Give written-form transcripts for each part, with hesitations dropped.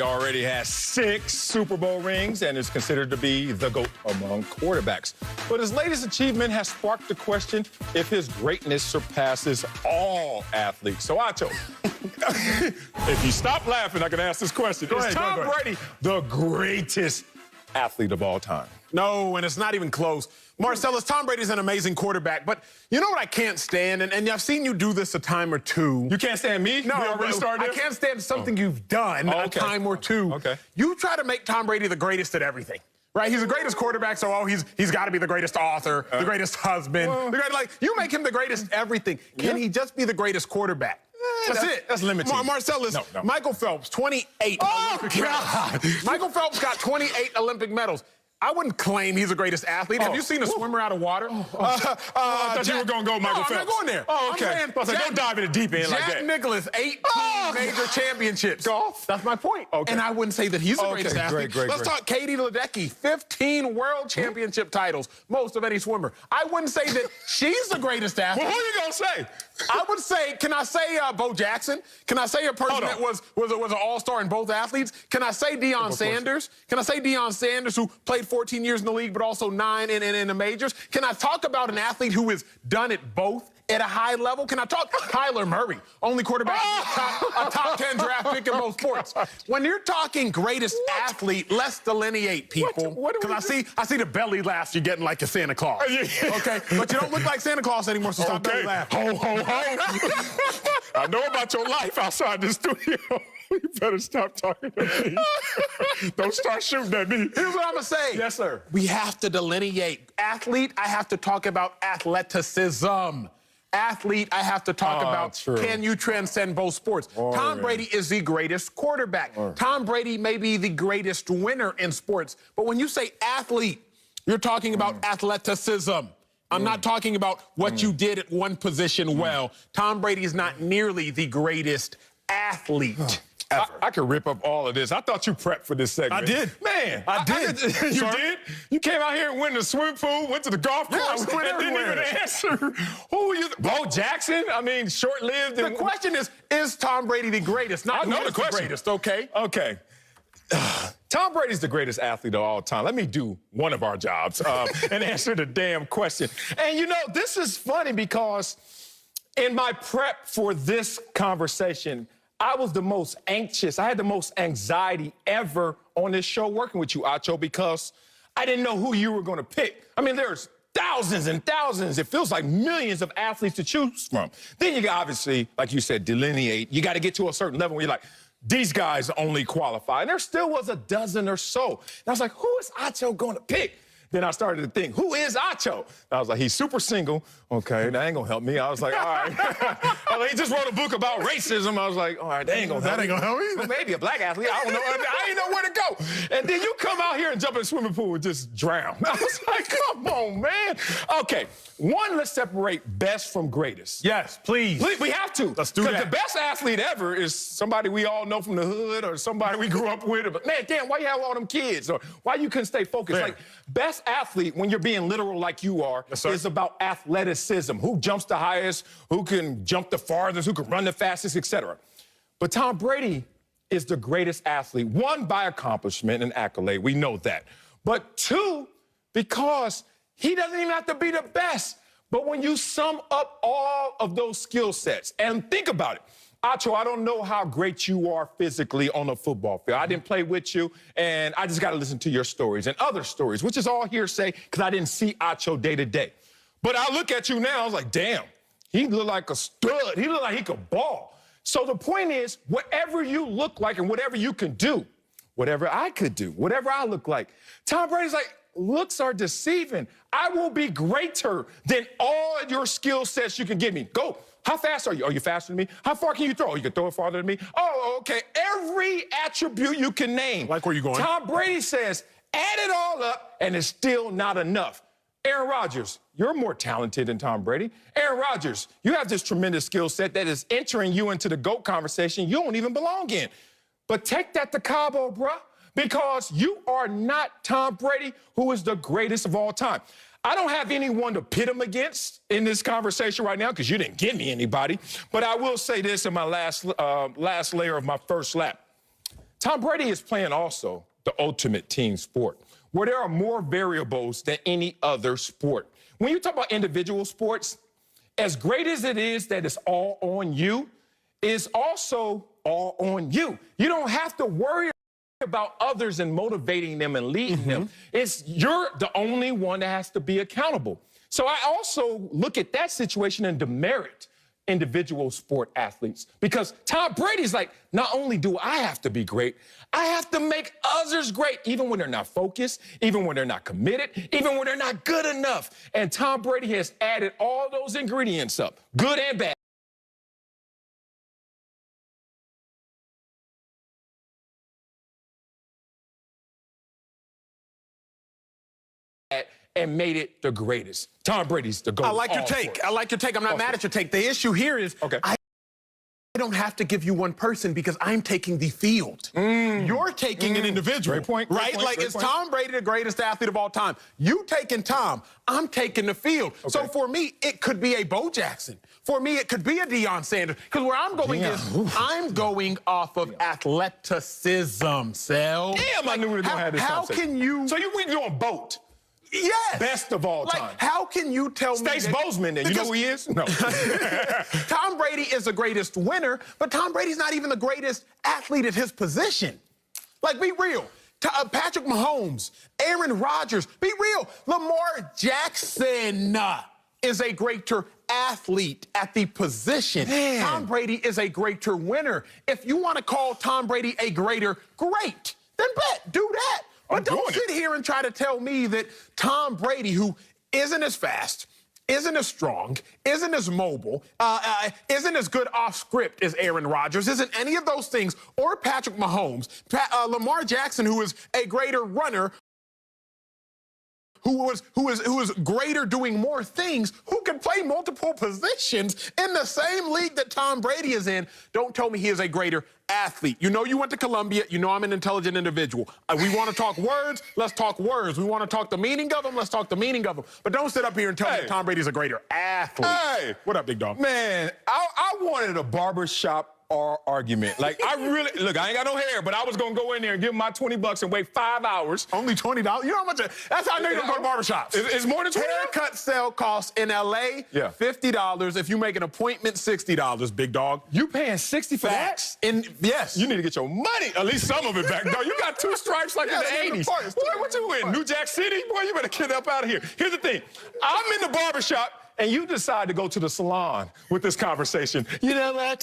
He already has 6 Super Bowl rings and is considered to be the GOAT among quarterbacks. But his latest achievement has sparked the question if his greatness surpasses all athletes. So, Acho, if you stop laughing, I can ask this question. Is Tom Brady the greatest athlete of all time? No, and it's not even close. Marcellus, Tom Brady's an amazing quarterback, but you know what I can't stand? And I've seen you do this a time or two. You can't stand me? No, I can't stand something you've done a time or two. Okay. You try to make Tom Brady the greatest at everything. Right? He's the greatest quarterback, so he's got to be the greatest author, the greatest husband. You make him the greatest everything. Can he just be the greatest quarterback? That's it. That's limited. Marcellus, No. Michael Phelps, 28 Olympic medals. Michael Phelps got 28 Olympic medals. I wouldn't claim he's the greatest athlete. Have you seen a swimmer out of water? I thought you were going to go Michael Phelps. I'm not going there. Oh, okay. Don't dive in the deep end like that. Jack Nicklaus, 18 major championships. Golf? That's my point. Okay. And I wouldn't say that he's the greatest athlete. Let's talk Katie Ledecky, 15 world championship titles, most of any swimmer. I wouldn't say that she's the greatest athlete. Well, who are you going to say? I would say, can I say Bo Jackson? Can I say a person that was an all-star in both athletes? Can I say Deion Sanders? Can I say Deion Sanders, who played 14 years in the league, but also 9 in the majors? Can I talk about an athlete who has done it both at a high level? Can I talk Kyler Murray, only quarterback, a top 10 draft pick in most sports? When you're talking greatest athlete, let's delineate people. Because I see the belly laughs you're getting like a Santa Claus. Okay, but you don't look like Santa Claus anymore, so stop belly laughing. Ho, ho, ho. I know about your life outside the studio. You better stop talking to me. Don't start shooting at me. Here's what I'm going to say. Yes, sir. We have to delineate. Athlete, I have to talk about athleticism. Athlete, I have to talk about can you transcend both sports. Tom Brady is the greatest quarterback. Tom Brady may be the greatest winner in sports. But when you say athlete, you're talking about athleticism. I'm not talking about what you did at one position well. Tom Brady is not nearly the greatest athlete. I could rip up all of this. I thought you prepped for this segment. I did. Man. I did. You did? You came out here and went to the swimming pool, went to the golf course, I went and didn't even answer. Who were you? Bo Jackson? I mean, short-lived. The question is Tom Brady the greatest? Not who is the greatest, okay? Okay. Tom Brady's the greatest athlete of all time. Let me do one of our jobs and answer the damn question. And, you know, this is funny because in my prep for this conversation, I was the most anxious. I had the most anxiety ever on this show working with you, Acho, because I didn't know who you were going to pick. I mean, there's thousands and thousands. It feels like millions of athletes to choose from. Then you got, obviously, like you said, delineate. You got to get to a certain level where you're like, these guys only qualify. And there still was a dozen or so. And I was like, who is Acho going to pick? Then I started to think, who is Acho? I was like, he's super single. Okay, that ain't gonna help me. I was like, all right. He just wrote a book about racism. I was like, all right, that ain't gonna help me. That ain't gonna help me? Well, maybe a black athlete. I don't know. I ain't know where to go. And then you come out here and jump in the swimming pool and just drown. I was like, come on, man. Okay, one, let's separate best from greatest. Yes, please. We have to. Let's do that. Because the best athlete ever is somebody we all know from the hood or somebody we grew up with. But man, damn, why you have all them kids? Or why you couldn't stay focused? Fair. Like, best athlete, when you're being literal like you are, is about athleticism. Who jumps the highest, who can jump the farthest, who can run the fastest, etc. But Tom Brady is the greatest athlete. One, by accomplishment and accolade. We know that. But two, because he doesn't even have to be the best. But when you sum up all of those skill sets, and think about it, Acho, I don't know how great you are physically on a football field. I didn't play with you, and I just got to listen to your stories and other stories, which is all hearsay because I didn't see Acho day to day. But I look at you now, I was like, damn, he looked like a stud. He looked like he could ball. So the point is, whatever you look like and whatever you can do, whatever I could do, whatever I look like, Tom Brady's like, looks are deceiving. I will be greater than all your skill sets you can give me. Go. How fast are you? Are you faster than me? How far can you throw? You can throw it farther than me? Oh, okay. Every attribute you can name. Like where you going? Tom Brady says, add it all up, and it's still not enough. Aaron Rodgers, you're more talented than Tom Brady. Aaron Rodgers, you have this tremendous skill set that is entering you into the GOAT conversation you don't even belong in. But take that to Cabo, bruh, because you are not Tom Brady, who is the greatest of all time. I don't have anyone to pit him against in this conversation right now because you didn't give me anybody. But I will say this in my last layer of my first lap. Tom Brady is playing also the ultimate team sport, where there are more variables than any other sport. When you talk about individual sports, as great as it is that it's all on you, it's also all on you. You don't have to worry about others and motivating them and leading them. You're the only one that has to be accountable. So I also look at that situation and demerit individual sport athletes, because Tom Brady's like, not only do I have to be great, I have to make others great, even when they're not focused, even when they're not committed, even when they're not good enough. And Tom Brady has added all those ingredients up, good and bad. And made it the greatest. Tom Brady's the GOAT. I like your take. I like your take. I'm not mad at your take. The issue here is I don't have to give you one person because I'm taking the field. You're taking an individual. Great point. Right? Like, is Tom Brady the greatest athlete of all time? You taking Tom. I'm taking the field. So for me, it could be a Bo Jackson. For me, it could be a Deion Sanders. Because where I'm going is I'm going off of athleticism, Sel. Damn, I knew we were going to have this conversation. How can you... So you went on boat. Yes. Best of all time. How can you tell me Stace Bozeman, then. You know who he is? No. Tom Brady is the greatest winner, but Tom Brady's not even the greatest athlete at his position. Like, be real. Patrick Mahomes, Aaron Rodgers, be real. Lamar Jackson is a greater athlete at the position. Man. Tom Brady is a greater winner. If you want to call Tom Brady a greater, great. Then do that. But don't sit here and try to tell me that Tom Brady, who isn't as fast, isn't as strong, isn't as mobile, isn't as good off script as Aaron Rodgers, isn't any of those things, or Patrick Mahomes, Lamar Jackson, who is a greater runner, who is greater doing more things, who can play multiple positions in the same league that Tom Brady is in. Don't tell me he is a greater athlete. You know you went to Columbia. You know I'm an intelligent individual. We want to talk words. Let's talk words. We want to talk the meaning of them. Let's talk the meaning of them. But don't sit up here and tell me that Tom Brady's a greater athlete. Hey. What up, big dog? Man, I wanted a barbershop argument. Like, I really, look, I ain't got no hair, but I was going to go in there and give him my $20 and wait 5 hours. Only $20? You know how much? That's how I know you don't go to barbershops. It's more than $20? Haircut sale costs in L.A. $50. If you make an appointment, $60, big dog. You paying $60 for that? Yes. You need to get your money, at least some of it back, dog. You got 2 stripes like in the 80s. Boy, what you in, New Jack City? Boy, you better get up out of here. Here's the thing. I'm in the barbershop, and you decide to go to the salon with this conversation. You know what?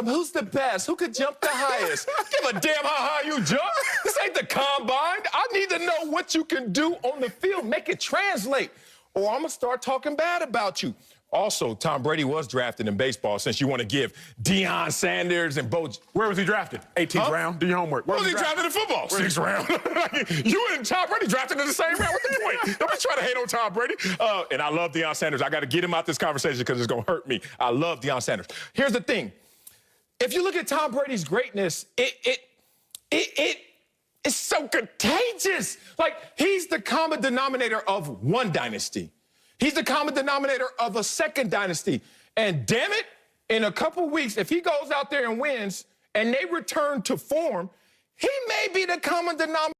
Who's the best? Who could jump the highest? Give a damn how high you jump. This ain't the combine. I need to know what you can do on the field. Make it translate, or I'm going to start talking bad about you. Also, Tom Brady was drafted in baseball, since you want to give Deion Sanders and Bo... Where was he drafted? 18th round? Do your homework. Where was he drafted in football? 6th round. You and Tom Brady drafted in the same round. What's the point? Don't be trying to hate on Tom Brady. And I love Deion Sanders. I got to get him out this conversation because it's going to hurt me. I love Deion Sanders. Here's the thing. If you look at Tom Brady's greatness, it's so contagious. Like, he's the common denominator of one dynasty. He's the common denominator of a second dynasty. And damn it, in a couple weeks, if he goes out there and wins and they return to form, he may be the common denominator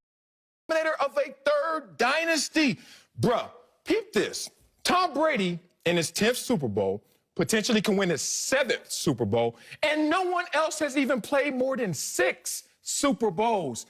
of a third dynasty. Bruh, peep this. Tom Brady in his 10th Super Bowl potentially can win his 7th Super Bowl, and no one else has even played more than 6 Super Bowls.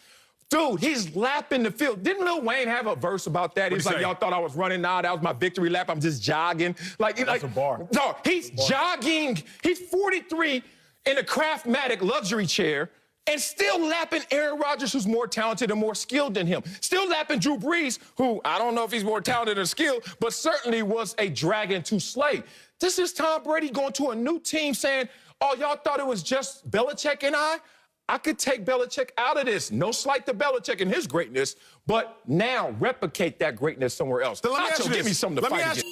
Dude, he's lapping the field. Didn't Lil Wayne have a verse about that? He's like, y'all thought I was running. Nah, that was my victory lap. I'm just jogging. That's a bar. No, he's jogging. He's 43 in a Craftmatic luxury chair and still lapping Aaron Rodgers, who's more talented and more skilled than him. Still lapping Drew Brees, who I don't know if he's more talented or skilled, but certainly was a dragon to slay. This is Tom Brady going to a new team saying, oh, y'all thought it was just Belichick and I could take Belichick out of this. No slight to Belichick and his greatness, but now replicate that greatness somewhere else. Then let me ask you give me something to fight against.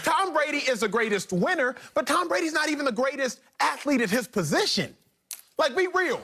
Tom Brady is the greatest winner, but Tom Brady's not even the greatest athlete at his position. Like, be real.